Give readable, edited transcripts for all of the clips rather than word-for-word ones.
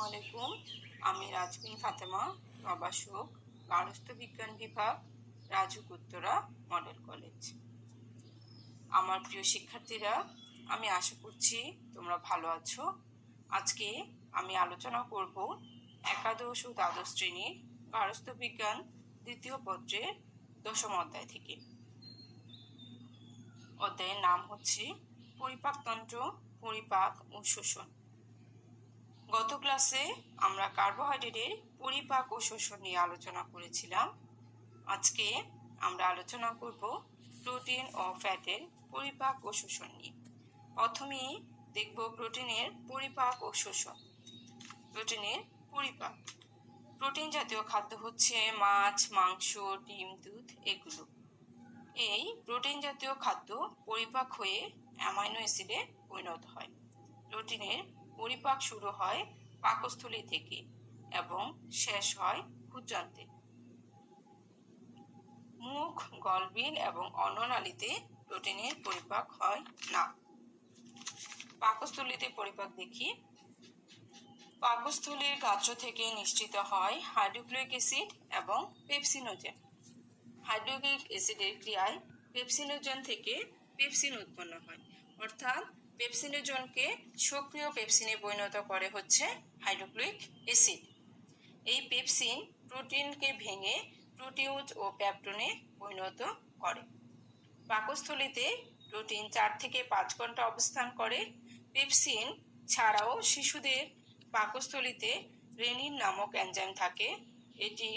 আলাইকুম। আমি রাজবিন ফাতেমা, প্রভাষক, গার্হস্থ্য বিজ্ঞান বিভাগ, রাজুক উত্তরা মডেল কলেজ। আমার প্রিয় শিক্ষার্থীরা, আমি আশা করছি তোমরা ভালো আছো। আজকে আমি আলোচনা করব একাদশ ও দ্বাদশ শ্রেণীর গার্হস্থ্য বিজ্ঞান দ্বিতীয় পত্রের 10ম অধ্যায় থেকে। অধ্যায়ের নাম হচ্ছে পরিপাকতন্ত্র, পরিপাক ও শোষণ। গত ক্লাসে আমরা কার্বোহাইড্রেটের পরিপাক ও শোষণ নিয়ে আলোচনা করেছিলাম। আজকে আমরা আলোচনা করব প্রোটিন ও ফ্যাটের পরিপাক ও শোষণ নিয়ে। প্রথমেই দেখব প্রোটিনের পরিপাক ও শোষণ। প্রোটিনের পরিপাক। প্রোটিন জাতীয় খাদ্য হচ্ছে মাছ, মাংস, ডিম, দুধ এগুলো। এই প্রোটিন জাতীয় খাদ্য পরিপাক হয়ে অ্যামাইনো অ্যাসিডে পরিণত হয়। প্রোটিনের পরিপাক শুরু হয় পাকস্থলী থেকে এবং শেষ হয় ক্ষুদ্রান্তে। মুখ, গলবিল এবং অন্ননালীতে প্রোটিনের পরিপাক হয় না। পাকস্থলীতে পরিপাক দেখি। পাকস্থলীর গাত্র থেকে নিঃসৃত হয় হাইড্রোক্লোরিক অ্যাসিড এবং পেপসিনোজেন। হাইড্রোক্লোরিক অ্যাসিডের ক্রিয়ায় পেপসিনোজেন থেকে পেপসিন উৎপন্ন হয়, অর্থাৎ পেপসিনোজেনকে সক্রিয় পেপসিনে পরিণত করে হচ্ছে হাইড্রোক্লোরিক অ্যাসিড। এই পেপসিন প্রোটিনকে ভেঙে প্রোটিউজ ও পেপটোনে পরিণত করে। পাকস্থলীতে প্রোটিন 4 থেকে 5 ঘন্টা অবস্থান করে। পেপসিন ছাড়াও শিশুদের পাকস্থলীতে রেনিন নামক এনজাইম থাকে। এটি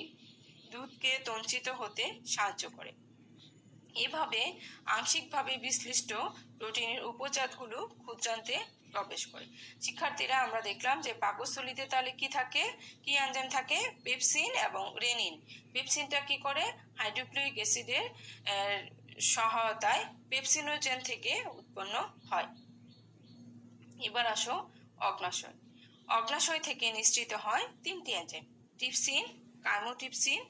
দুধকে তঞ্চিত হতে সাহায্য করে। এভাবে আংশিকভাবে বিশ্লিষ্ট প্রোটিনের উপজাতগুলো ক্ষুদ্রান্তে প্রবেশ করে। শিক্ষার্থীরা, আমরা দেখলাম যে পাকস্থলীতে তাহলে কি থাকে, কি এনজাইম থাকে? পেপসিন এবং রেনিন। পেপসিনটা কি করে? হাইড্রোক্লোরিক অ্যাসিডের সহায়তায় পেপসিনোজেন থেকে উৎপন্ন হয়। এবার আসো অগ্নাশয়। অগ্নাশয় থেকে নিঃসৃত হয় 3টি এনজাইম: ট্রিপসিন, কাইমোট্রিপসিন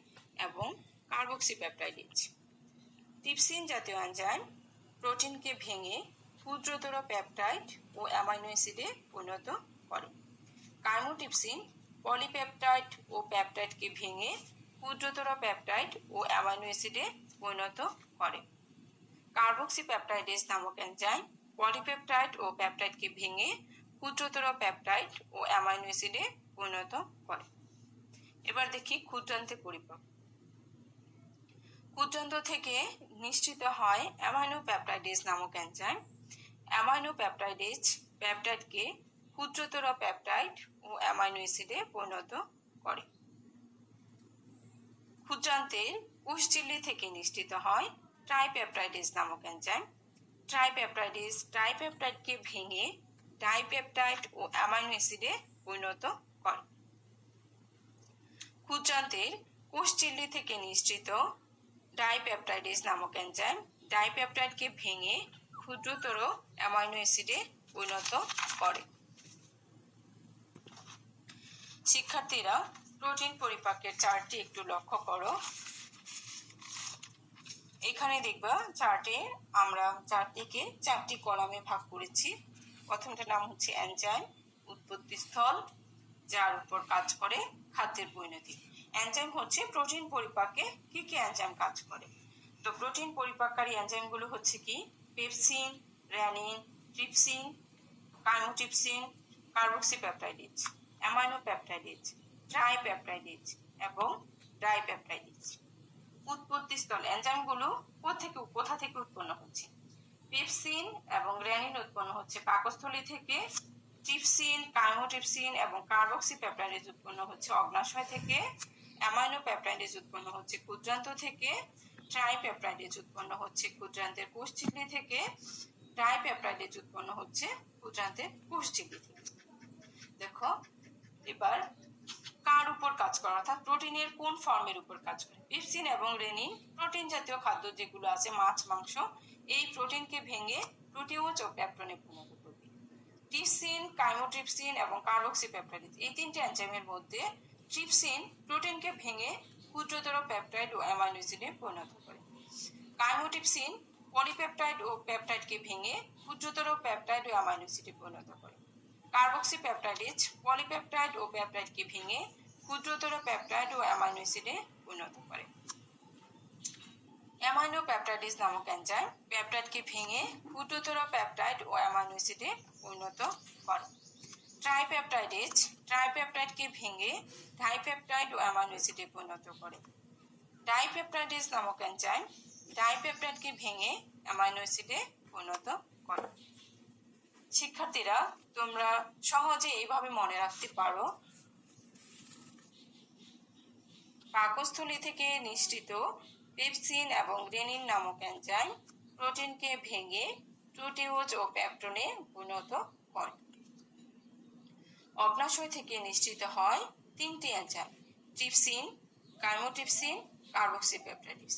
এবং কার্বক্সিপেপটাইডেজ। ট্রিপসিন জাতীয় এনজাইম প্রোটিনকে ভেঙে ক্ষুদ্রতর পেপটাইড ও অ্যামাইনো অ্যাসিডে পরিণত করে। কাইমোট্রিপসিন পলিপেপটাইড ও পেপটাইডকে ভেঙে ক্ষুদ্রতর পেপটাইড ও অ্যামাইনো অ্যাসিডে পরিণত করে। কার্বক্সিপেপটাইডেজ নামক এনজাইম পলিপেপটাইড ও পেপটাইডকে ভেঙে ক্ষুদ্রতর পেপটাইড ও অ্যামাইনো অ্যাসিডে পরিণত করে। এবার দেখি ক্ষুদ্রান্তে পরিপাক। ক্ষুদ্রান্ত থেকে নিঃসৃত হয় অ্যামাইনো পেপটাইডেজ নামক এনজাইম। অ্যামাইনো পেপটাইডেজ পেপটাইডকে ক্ষুদ্রতর পেপটাইড ও অ্যামাইনো অ্যাসিডে পরিণত করে। ক্ষুদ্রান্তের কোষঝিল্লি থেকে নিঃসৃত হয় ট্রাইপেপটাইডেজ নামক এনজাইম। ট্রাইপেপটাইডেজ ট্রাইপেপটাইডকে ভেঙে ডাইপেপটাইড ও অ্যামাইনো অ্যাসিডে পরিণত করে। ক্ষুদ্রান্তের কোষঝিল্লি থেকে নিঃসৃত ডাইপেপটাইডেজ নামক এনজাইম ডাইপেপটাইডকে ভেঙে ক্ষুদ্রতর অ্যামাইনো অ্যাসিডে পরিণত করে। শিক্ষার্থীরা, প্রোটিন পরিপাকের চার্টটি একটু লক্ষ্য করো। এখানে দেখবা চার্টে আমরা চার্টটিকে 4টি কলামে ভাগ করেছি। প্রথমটার নাম হচ্ছে এনজাইম, উৎপত্তি স্থল, যার উপর কাজ করে খাদ্যের পরিণতি। এনজাইম হচ্ছে প্রোটিন পরিপাকে কি কি এনজাইম কাজ করে। তো প্রোটিন পরিপাককারী এনজাইমগুলো হচ্ছে কি? Pepsin, renin, trypsin, chymotrypsin, কার্বক্সিপেপটাইডেজ, amino peptidase, ট্রাইপেপটাইডেজ এবং ডাইপেপটাইডেজ। উৎপত্তি স্থল এনজাইমগুলো কোথা থেকে উৎপন্ন হচ্ছে? পেপসিন এবং রেনিন উৎপন্ন হচ্ছে পাকস্থলী থেকে। ট্রিপসিন, কাইমোট্রিপসিন এবং কার্বক্সিপেপটাইডেজ উৎপন্ন হচ্ছে অগ্নাশয় থেকে। অ্যামাইনো পেপটাইডেজ উৎপন্ন হচ্ছে ক্ষুদ্রান্ত থেকে। ট্রাইপেপটাইডেজ উৎপন্ন হচ্ছে ক্ষুদ্রান্তের কোষঝিল্লি থেকে। ডাইপেপটাইডেজ উৎপন্ন হচ্ছে ক্ষুদ্রান্তের কোষঝিল্লি থেকে। দেখো, এবার কার উপর কাজ করে, অর্থাৎ প্রোটিনের কোন ফর্মের উপর কাজ করে? পেপসিন এবং রেনিন প্রোটিন জাতীয় খাদ্য যেগুলো আছে, মাছ, মাংস, এই প্রোটিনকে ভেঙে প্রোটিউজ ও পেপটোনে পরিণত করবে। ট্রিপসিন, কাইমোট্রিপসিন এবং কার্বক্সিপেপটাইডেজ, এই 3টি এনজাইমের মধ্যে ট্রিপসিন প্রোটিনকে ভেঙে ক্ষুদ্রতর পেপটাইড ও অ্যামাইনো অ্যাসিডে পরিণত করে। কাইমোট্রিপসিন পলিপেপটাইড ও পেপটাইডকে ভেঙে ক্ষুদ্রতর পেপটাইড ও অ্যামাইনো অ্যাসিডে পরিণত করে। কার্বক্সিপেপটাইডেজ পলিপেপটাইড ও পেপটাইডকে ভেঙে ক্ষুদ্রতর পেপটাইড ও অ্যামাইনো অ্যাসিডে পরিণত করে। অ্যামাইনো পেপটাইডেজ নামক এনজাইম পেপটাইডকে ভেঙে ক্ষুদ্রতর পেপটাইড ও অ্যামাইনো অ্যাসিডে পরিণত করে। ট্রাইপেপটাইডেজ ট্রাইপেপটাইডকে ভেঙে ডাইপেপটাইড ও অ্যামাইনো অ্যাসিডে পরিণত করে। ডাইপেপটাইডেজ নামক এনজাইম ডাইপেপটাইডকে ভেঙে অ্যামাইনো অ্যাসিডে পরিণত করে। শিক্ষার্থীরা, তোমরা সহজে এইভাবে মনে রাখতে পারো, পাকস্থলী থেকে নিঃসৃত পেপসিন এবং রেনিন নামক এনজাইম প্রোটিনকে ভেঙে প্রোটিওজ ও পেপটোনে পরিণত করে। অগ্নাশয় থেকে নিঃসৃত হয় তিনটি এনজাইম, ট্রিপসিন, কাইমোট্রিপসিন, কার্বক্সিপেপটাইডেজ।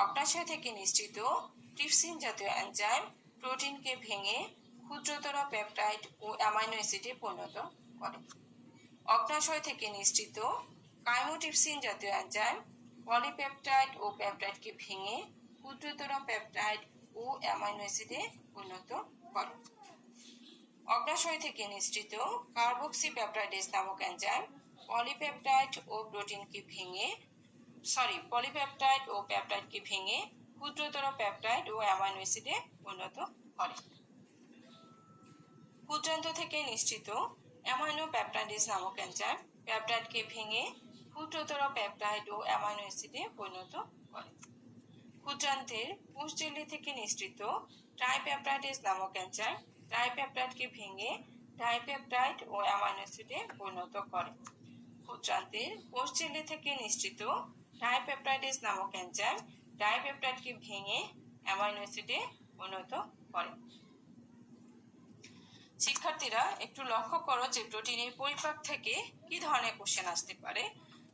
অগ্নাশয় থেকে নিঃসৃত ট্রিপসিন জাতীয় এনজাইম প্রোটিনকে ভেঙে ক্ষুদ্রতর পেপটাইড ও অ্যামাইনো অ্যাসিডে পরিণত করে। অগ্নাশয় থেকে নিঃসৃত কাইমোট্রিপসিন জাতীয় এনজাইম পলিপেপটাইড ও পেপটাইডকে ভেঙে ক্ষুদ্রতর পেপটাইড ও অ্যামাইনো অ্যাসিডে পরিণত করে। অগ্নাশয় থেকে নিঃসৃত কার্বক্সিপেপটাইডেজ নামক এনজাইম পলিপেপটাইড ও পেপটাইডকে ভেঙে ক্ষুদ্রতর পেপটাইড ও অ্যামাইনো অ্যাসিডে পরিণত করে। ক্ষুদ্রান্ত থেকে নিঃসৃত অ্যামাইনো পেপটাইডেজ নামক এনজাইম পেপটাইডকে ভেঙে ক্ষুদ্রতর পেপটাইড ও অ্যামাইনো অ্যাসিডে পরিণত করে। ক্ষুদ্রান্তের কোষঝিল্লি থেকে নিঃসৃত ট্রাইপেপটাইডেজ নামক এনজাইম ট্রাইপেপটাইডকে ভেঙে ডাইপেপটাইড ও অ্যামাইনো অ্যাসিডে পরিণত করে। ক্ষুদ্রান্তের কোষঝিল্লি থেকে নিঃসৃত ডাইপেপটাইডেজ নামক এনজাইম ডাইপেপটাইডকে ভেঙে অ্যামাইনো অ্যাসিডে পরিণত করে। শিক্ষার্থীরা, একটু লক্ষ্য করো যে প্রোটিনের পরিপাক থেকে কি ধরনের কোশ্চেন আসতে পারে।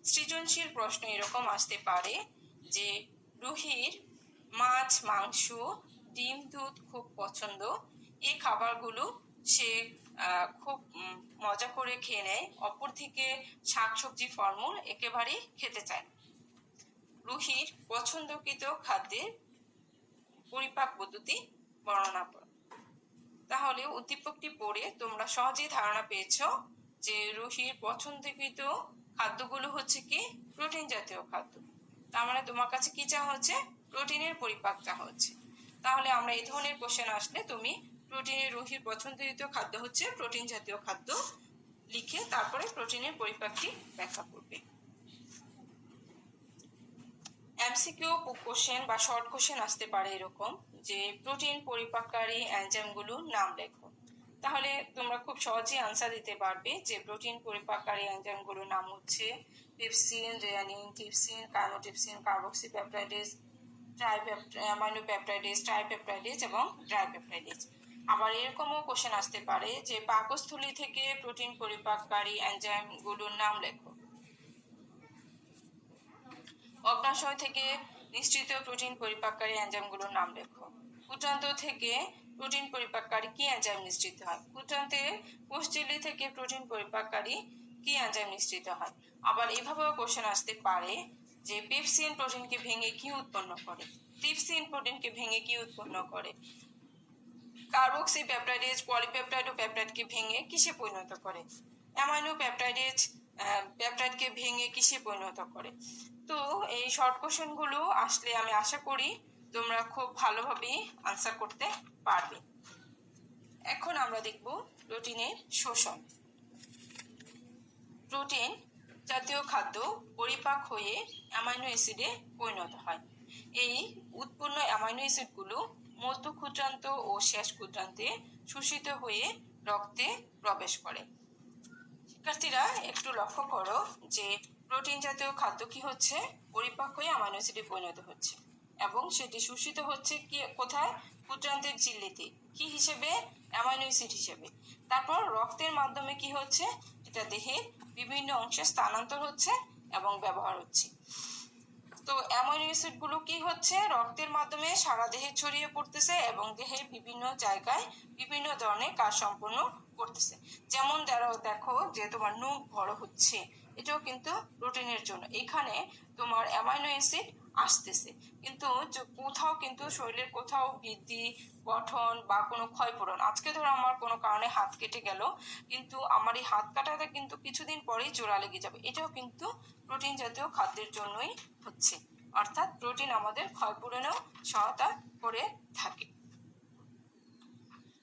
সৃজনশীল প্রশ্ন এরকম আসতে পারে যে রুহির মাছ, মাংস, ডিম, দুধ খুব পছন্দ, এই খাবারগুলো সে খুব মজা করে খেয়ে নেয়, অপরদিকে শাকসবজি, ফলমূল একেবারেই খেতে চায়। রুহির পছন্দকৃত খাদ্যের পরিপাক পদ্ধতি বর্ণনা করো। তাহলে উদ্দীপকটি পড়ে তোমরা সহজেই ধারণা পেয়েছো যে রুহির পছন্দকৃত খাদ্যগুলো হচ্ছে কি প্রোটিন জাতীয় খাদ্য। তার মানে তোমার কাছে কি চাওয়া হচ্ছে? প্রোটিনের পরিপাক চাওয়া হচ্ছে। তাহলে আমরা এই ধরনের কোশ্চেন আসলে তুমি রুহির পছন্দকৃত খাদ্য হচ্ছে প্রোটিন জাতীয় খাদ্য লিখে তারপরে প্রোটিনের পরিপাকটি ব্যাখ্যা করবে। এমসিকিউ কোশ্চেন বা শর্ট কোশ্চেন আসতে পারে এরকম যে প্রোটিন পরিপাককারী এনজাইমগুলোর নাম লেখো। তাহলে তোমরা খুব সহজেই আনসার দিতে পারবে যে প্রোটিন পরিপাককারী এনজাইমগুলোর নাম হচ্ছে pepsin, renin, trypsin, chymotrypsin, কার্বক্সিপেপটাইডেজ, amino peptidase, ট্রাইপেপটাইডেজ এবং ডাইপেপটাইডেজ। আবার এরকমও কোশ্চেন আসতে পারে যে পাকস্থলী থেকে প্রোটিন পরিপাককারী এনজাইমগুলোর নাম লেখো। অগ্নাশয় থেকে নিঃসৃত প্রোটিন পরিপাককারী এনজাইমগুলোর নাম লেখো। ক্ষুদ্রান্ত থেকে প্রোটিন পরিপাককারী কি এনজাইম নিঃসৃত হয়? ক্ষুদ্রান্তের কোষঝিল্লি থেকে প্রোটিন পরিপাককারী কি এনজাইম নিঃসৃত হয়? আবার এভাবেও কোশ্চেন আসতে পারে যে পেপসিন প্রোটিনকে ভেঙে কি উৎপন্ন করে, ট্রিপসিন প্রোটিনকে ভেঙে কি উৎপন্ন করে, কার্বক্সিপেপটাইডেজ পলিপেপটাইড ও পেপটাইডকে ভেঙে কিসে পরিণত করে, অ্যামাইনো পেপটাইডেজ পেপটাইডকে ভেঙে কিসে পরিণত করে। তো এই শর্ট কোশ্চেনগুলো আসলে আমি আশা করি তোমরা খুব ভালোভাবে আনসার করতে পারবে। এখন আমরা দেখব প্রোটিনের শোষণ। প্রোটিন জাতীয় খাদ্য পরিপাক হয়ে অ্যামাইনো অ্যাসিডে পরিণত হয়। এই উৎপন্ন অ্যামাইনো অ্যাসিডগুলো মধ্য ক্ষুদ্রান্ত ও শেষ ক্ষুদ্রান্তে শোষিত হয়ে রক্তে প্রবেশ করে। শিক্ষার্থীরা, একটু লক্ষ্য করো যে প্রোটিন জাতীয় খাদ্য কি হচ্ছে? পরিপাক হয়ে অ্যামাইনো অ্যাসিডে পরিণত হচ্ছে এবং সেটি শোষিত হচ্ছে কি কোথায়? ক্ষুদ্রান্তের ঝিল্লিতে। কি হিসেবে? অ্যামাইনো অ্যাসিড হিসেবে। তারপর রক্তের মাধ্যমে কি হচ্ছে? এটা দেহের বিভিন্ন অংশে স্থানান্তর হচ্ছে এবং ব্যবহার হচ্ছে। তো অ্যামাইনো অ্যাসিডগুলো কি হচ্ছে? রক্তের মাধ্যমে সারা দেহে ছড়িয়ে পড়তেছে এবং দেহের বিভিন্ন জায়গায় বিভিন্ন ধরনের কাজ সম্পন্ন করতেছে। যেমন দেখো যে তোমার নখ বড় হচ্ছে, এটাও কিন্তু প্রোটিনের জন্য। এখানে তোমার অ্যামাইনো অ্যাসিড আসতেছে, কিন্তু কোথাও কিন্তু শরীরের কোথাও বৃদ্ধি, গঠন বা কোনো ক্ষয়পূরণ, আজকে ধরো আমার কোনো কারণে হাত কেটে গেল, কিন্তু আমার এই হাত কাটাটা কিন্তু কিছুদিন পরেই জোড়া লেগে যাবে, এটাও কিন্তু প্রোটিন জাতীয় খাদ্যের জন্যই হচ্ছে। অর্থাৎ প্রোটিন আমাদের ক্ষয়পূরণেও সহায়তা করে থাকে।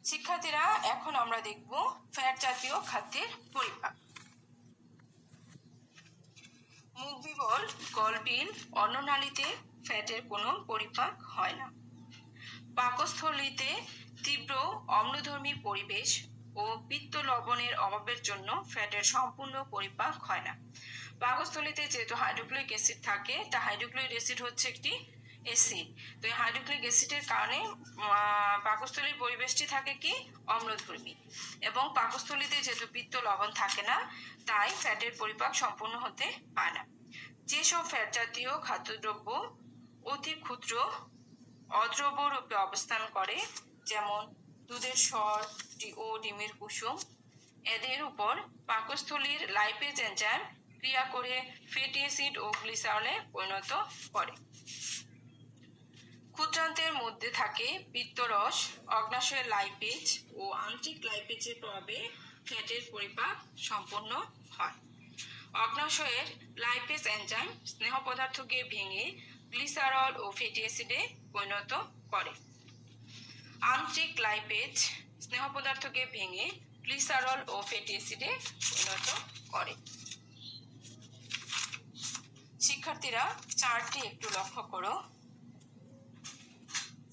শিক্ষার্থীরা, এখন আমরা দেখব ফ্যাট জাতীয় খাদ্যের পরিপাক। মুখবিবল, গলবিল, অন্ননালীতে ফ্যাটের কোনো পরিপাক হয় না। পাকস্থলীতে তীব্র অম্লধর্মী পরিবেশ ও পিত্ত লবণের অভাবের জন্য ফ্যাটের সম্পূর্ণ পরিপাক হয় না। পাকস্থলীতে যেহেতু হাইড্রোক্লোরিক অ্যাসিড থাকে, তা হাইড্রোক্লোরিক অ্যাসিড হচ্ছে একটি অ্যাসিড, তো এই হাইড্রোক্লোরিক অ্যাসিডের কারণে পাকস্থলীর পরিবেশটি থাকে কি অম্লধর্মী, এবং পাকস্থলীতে যেহেতু পিত্ত লবণ থাকে না, তাই ফ্যাটের পরিপাক সম্পূর্ণ হতে পারে না। যেসব ফ্যাট জাতীয় খাদ্যদ্রব্য অতি ক্ষুদ্র অদ্রব্য রূপে অবস্থান করে, যেমন দুধের সর ও ডিমের কুসুম, এদের উপর পাকস্থলীর লাইপেজ এনজাইম ক্রিয়া করে ফ্যাটি অ্যাসিড ও গ্লিসারলে পরিণত করে। ক্ষুদ্রান্তের মধ্যে থাকে পিত্তরস, অগ্নাশয়ের লাইপেজ ও আন্ত্রিক লাইপেজের প্রভাবে ফ্যাটের পরিপাক সম্পন্ন হয়। অগ্নাশয়ের লাইপেজ এনজাইম স্নেহ পদার্থকে ভেঙে গ্লিসারল ও ফ্যাটি অ্যাসিডে পরিণত করে। আন্ত্রিক লাইপেজ স্নেহ পদার্থকে ভেঙে গ্লিসারল ও ফ্যাটি অ্যাসিডে পরিণত করে। শিক্ষার্থীরা, চার্টটি একটু লক্ষ্য করো।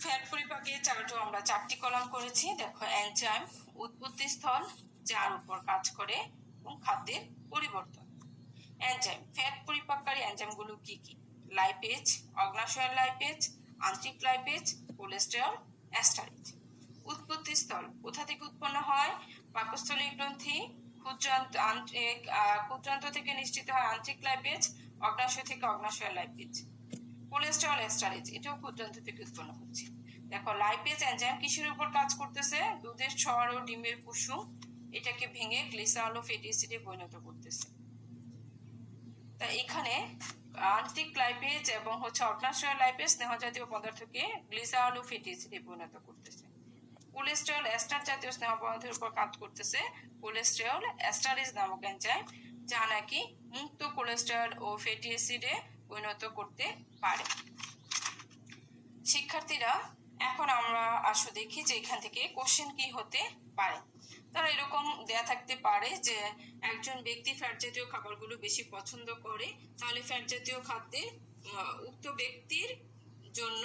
ফ্যাট পরিপাকের চার্টও আমরা 4টি কলাম করেছি। দেখো, এনজাইম, উৎপত্তি স্থল, যার উপর কাজ করে, এবং খাদ্যের পরিবর্তন। এনজাইম, ফ্যাট পরিপাককারী এনজাইমগুলো কি কি? লাইপেজ, অগ্নাশয়ের লাইপেজ, আন্ত্রিক লাইপেজ, কোলেস্টেরল, অ্যাস্টারেজ। উৎপত্তি স্থল, কোথা থেকে উৎপন্ন হয়? পাকস্থলী গ্রন্থি, ক্ষুদ্রান্ত থেকে নিশ্চিত হয় আন্ত্রিক লাইপেজ, অগ্নাশয় থেকে অগ্নাশয়ের লাইপেজ। কোলেস্টেরল, অ্যাস্টারেজ, এটাও ক্ষুদ্রান্ত থেকে উৎপন্ন হচ্ছে। দেখো, লাইপেজ এনজাইম কিসের উপর কাজ করতেছে? দুধের সর ও ডিমের কুসুম, এটাকে ভেঙে গ্লিসারল ও ফ্যাটি অ্যাসিডে পরিণত করতেছে। তা এখানে আন্ত্রিক লাইপেজ এবং অগ্নাশয় লাইপেজ স্নেহ জাতীয় পদার্থকে গ্লিসারল ও ফ্যাটি অ্যাসিডে পরিণত করতেছে। কোলেস্টেরল এস্টার জাতীয় স্নেহ পদার্থের উপর কাজ করতেছে কোলেস্টেরল এস্টারেজ নামক এনজাইম, যা নাকি মুক্ত কোলেস্টেরল ও ফ্যাটি অ্যাসিডে পরিণত করতে পারে। শিক্ষার্থীরা, এখন আমরা আসো দেখি যে এখান থেকে কোশ্চেন কি হতে পারে। তারা এরকম দেয়া থাকতে পারে যে একজন ব্যক্তি ফ্যাট জাতীয় খাবারগুলো বেশি পছন্দ করে, তাহলে ফ্যাট জাতীয় খাদ্যে উক্ত ব্যক্তির জন্য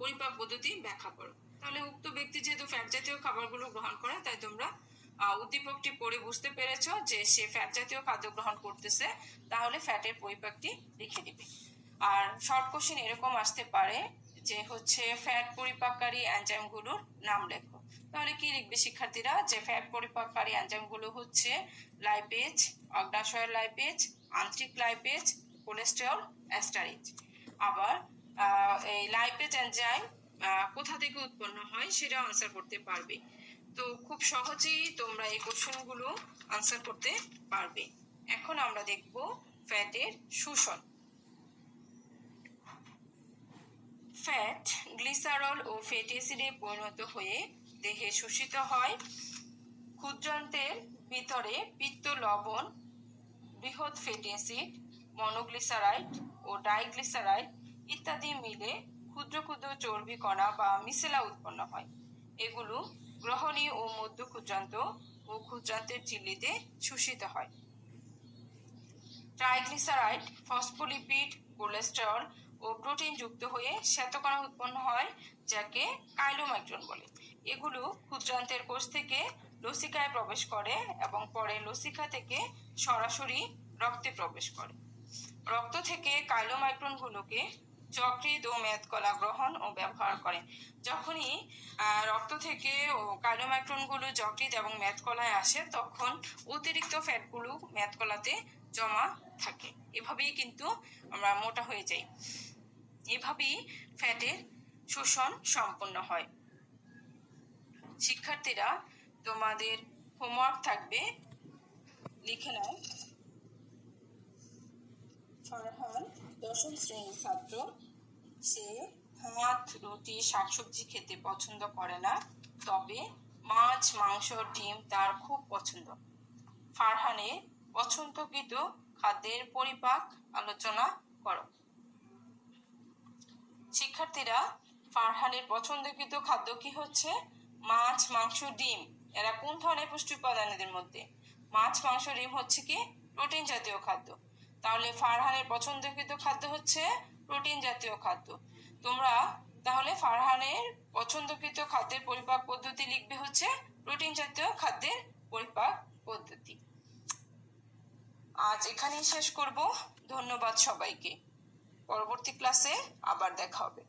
পরিপাক পদ্ধতি ব্যাখ্যা করো। তাহলে উক্ত ব্যক্তি যেহেতু ফ্যাট জাতীয় খাবারগুলো গ্রহণ করে, তাই তোমরা উদ্দীপকটি পড়ে বুঝতে পেরেছো যে সে ফ্যাট জাতীয় খাদ্য গ্রহণ করতেছে, তাহলে ফ্যাটের পরিপাকটি লিখে দিবে। আর শর্ট কোশ্চেন এরকম আসতে পারে যে ফ্যাট পরিপাককারী এনজাইমগুলোর নাম লেখো। তাহলে কি লিখবে শিক্ষার্থীরা? যে ফ্যাট পরিপাককারী এনজাইমগুলো হচ্ছে লাইপেজ, অগ্নাশয়ের লাইপেজ, আন্ত্রিক লাইপেজ, কোলেস্টেরল, অ্যাস্টারেজ। আবার এই লাইপেজ এনজাইম কোথা থেকে উৎপন্ন হয় সেটাও আনসার করতে পারবে। তো খুব সহজেই তোমরা এই কোশ্চেনগুলো আনসার করতে পারবে। এখন আমরা দেখব ফ্যাটের শোষণ। ফ্যাট গ্লিসারল ও ফ্যাটি অ্যাসিডে পরিণত হয়ে দেহে শোষিত হয়। ক্ষুদ্রান্তের ভিতরে পিত্ত লবণ, বৃহৎ ফ্যাটি অ্যাসিড, মনোগ্লিসারাইড ও ডাইগ্লিসারাইড ইত্যাদি মিলে ক্ষুদ্র ক্ষুদ্র চর্বি কণা বা মিসেলা উৎপন্ন হয়। এগুলো গ্রহণী ও মধ্য ক্ষুদ্রান্ত ও ক্ষুদ্রান্তের ঝিল্লিতে শোষিত হয়। ট্রাইগ্লিসারাইড, ফসফোলিপিড, কোলেস্টেরল ও প্রোটিন যুক্ত হয়ে শ্বেতকণা উৎপন্ন হয়, যাকে কাইলোমাইক্রন বলে। এগুলো ক্ষুদ্রান্তের কোষ থেকে লসিকায় প্রবেশ করে এবং পরে লসিকা থেকে সরাসরি রক্তে প্রবেশ করে। রক্ত থেকে কাইলোমাইক্রনগুলোকে যকৃৎ ও মেদকলা গ্রহণ ও ব্যবহার করে। যখনই রক্ত থেকে কাইলোমাইক্রনগুলো যকৃৎ এবং মেদকলায় আসে, তখন অতিরিক্ত ফ্যাটগুলো মেদকলাতে জমা থাকে। এভাবেই কিন্তু আমরা মোটা হয়ে যাই। এভাবেই ফ্যাটের শোষণ সম্পন্ন হয়। শিক্ষার্থীরা, তোমাদের হোমওয়ার্ক থাকবে, লিখে নাও। ফরহান দশম শ্রেণীর ছাত্র। সে ভাত, রুটি, শাকসবজি খেতে পছন্দ করে না, তবে মাছ, মাংস, ডিম তার খুব পছন্দ। ফারহানের পছন্দকৃত খাদ্যের পরিপাক আলোচনা করো। শিক্ষার্থীরা, ফারহানের পছন্দকৃত খাদ্য কি হচ্ছে? মাছ, মাংস, ডিম। এরা কোন ধরনের পুষ্টি উপাদান এদের মধ্যে? মাছ, মাংস, ডিম হচ্ছে কি প্রোটিন জাতীয় খাদ্য। তাহলে ফারহানের পছন্দকৃত খাদ্য হচ্ছে প্রোটিন জাতীয় খাদ্য। তোমরা তাহলে ফারহানের পছন্দকৃত খাদ্যের পরিপাক পদ্ধতি লিখবে হচ্ছে প্রোটিন জাতীয় খাদ্যের পরিপাক পদ্ধতি। আজ এখানেই শেষ করব। ধন্যবাদ সবাইকে। পরবর্তী ক্লাসে আবার দেখা হবে।